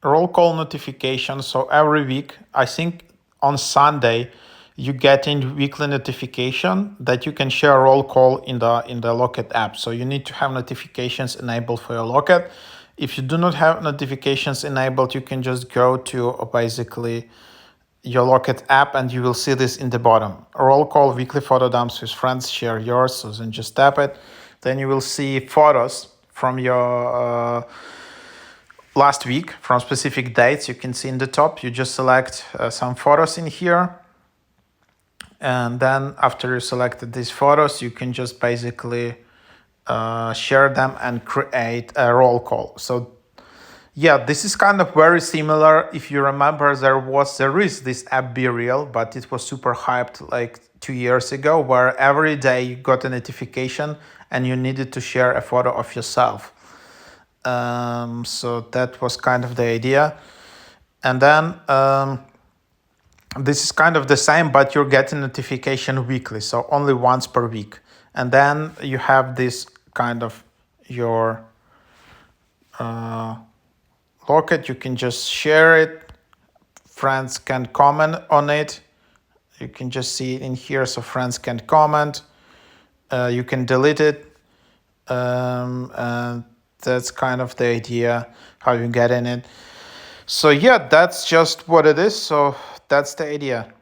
roll call notification. So every week, I think on Sunday, you get in weekly notification that you can share roll call in the Locket app. So you need to have notifications enabled for your Locket. If you do not have notifications enabled, you can just go to basically your Locket app and you will see this in the bottom. Roll call weekly photo dumps with friends, share yours. So then just tap it. Then you will see photos from your last week from specific dates. You can see in the top, you just select some photos in here. And then after you selected these photos, you can just basically share them and create a roll call. So yeah, this is kind of very similar. If you remember, there is this app Be Real, but it was super hyped like 2 years ago, where every day you got a notification and you needed to share a photo of yourself. So that was kind of the idea. And then this is kind of the same, but you're getting notification weekly, so only once per week. And then you have this kind of your Locket. You can just share it. Friends can comment on it. You can just see it in here, so friends can comment. You can delete it. And that's kind of the idea how you get in it. So yeah, that's just what it is. So that's the idea.